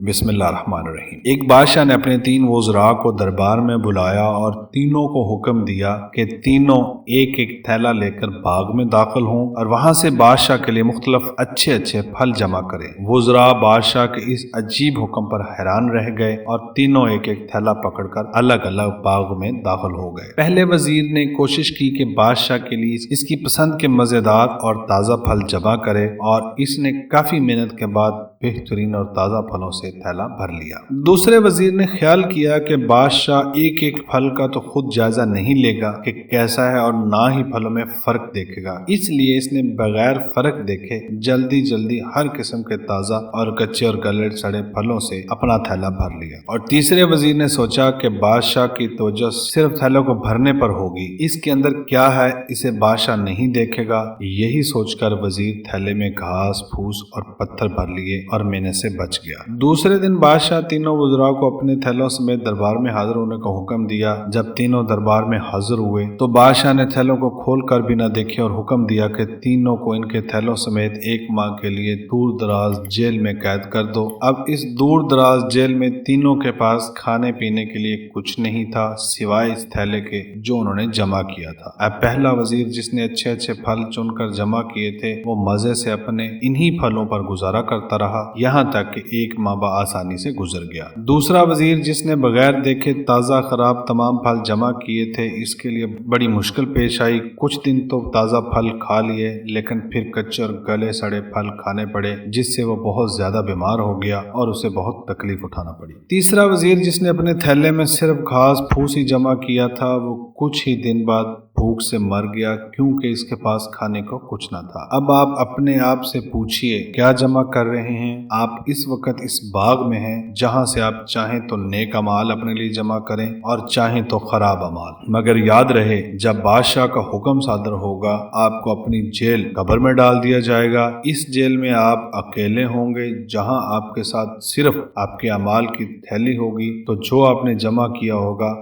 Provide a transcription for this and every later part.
बिस्मिल्लाहिर्रहमानिर्रहीम। एक बादशाह ने अपने 3 वज़रा को दरबार में बुलाया और तीनों को हुक्म दिया कि तीनों एक एक थैला लेकर बाग में दाखिल हों और वहां से बादशाह के लिए मुख्तलिफ अच्छे अच्छे फल जमा करें। वज़रा बादशाह के इस अजीब हुक्म पर हैरान रह गए और तीनों एक एक थैला पकड़कर अलग अलग बाग में दाखिल हो गए। पहले वजीर ने कोशिश की कि बादशाह के लिए इसकी पसंद के मजेदार और ताज़ा फल जमा करे और इसने काफी मेहनत के बाद बेहतरीन और ताज़ा फलों से थैला भर लिया। दूसरे वजीर ने ख्याल किया कि बादशाह एक एक फल का तो खुद जायजा नहीं लेगा कि कैसा है और ना ही फलों में फर्क देखेगा, इसलिए इसने बगैर फर्क देखे जल्दी जल्दी हर किस्म के ताज़ा और कच्चे और गले सड़े फलों से अपना थैला भर लिया। और तीसरे वजीर ने सोचा कि बादशाह की तवज्जो सिर्फ थैलों को भरने पर होगी, इसके अंदर क्या है इसे बादशाह नहीं देखेगा। यही सोचकर वजीर थैले में घास फूस और पत्थर भर लिए और मेहनत से बच गया। दूसरे दिन बादशाह तीनों वज़रा को अपने थैलों समेत दरबार में हाजिर होने का हुक्म दिया। जब तीनों दरबार में हाजिर हुए तो बादशाह ने थैलों को खोल कर भी न देखे और हुक्म दिया कि तीनों को इनके थैलों समेत 1 माह के लिए दूर दराज जेल में कैद कर दो। अब इस दूर दराज जेल में तीनों के पास खाने पीने के लिए कुछ नहीं था सिवाय इस थैले के जो उन्होंने जमा किया था। अब पहला वजीर जिसने अच्छे अच्छे फल चुनकर जमा किए थे वो मजे से अपने इन्हीं फलों पर गुजारा करता रहा यहाँ तक कि 1 माह आसानी से गुजर गया। दूसरा वजीर जिसने बगैर देखे ताज़ा खराब तमाम फल जमा किए थे इसके लिए बड़ी मुश्किल पेश आई। कुछ दिन तो ताज़ा फल खा लिए लेकिन फिर कच्चे और गले सड़े फल खाने पड़े जिससे वो बहुत ज्यादा बीमार हो गया और उसे बहुत तकलीफ उठाना पड़ी। तीसरा वजीर जिसने अपने थैले में सिर्फ घास फूस ही जमा किया था वो कुछ ही दिन बाद भूख से मर गया क्योंकि इसके पास खाने को कुछ न था। अब आप अपने आप से पूछिए क्या जमा कर रहे हैं? आप इस वक्त इस बाग में हैं जहां से आप चाहें तो नेक अमाल अपने लिए जमा करें और चाहें तो खराब अमाल, मगर याद रहे जब बादशाह का हुक्म सादर होगा आपको अपनी जेल कब्र में डाल दिया जाएगा। इस जेल में आप अकेले होंगे जहां आपके साथ सिर्फ आपके अमाल की थैली होगी, तो जो आपने जमा किया होगा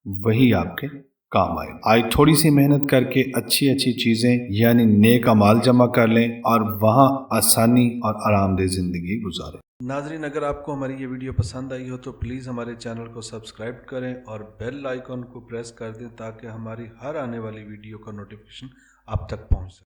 वही आपके काम आए। आज थोड़ी सी मेहनत करके अच्छी अच्छी चीजें यानी नेक अमाल जमा कर लें और वहां आसानी और आरामदेह जिंदगी गुजारें। नाजरीन, अगर आपको हमारी ये वीडियो पसंद आई हो तो प्लीज़ हमारे चैनल को सब्सक्राइब करें और बेल आइकॉन को प्रेस कर दें ताकि हमारी हर आने वाली वीडियो का नोटिफिकेशन आप तक पहुंच सके।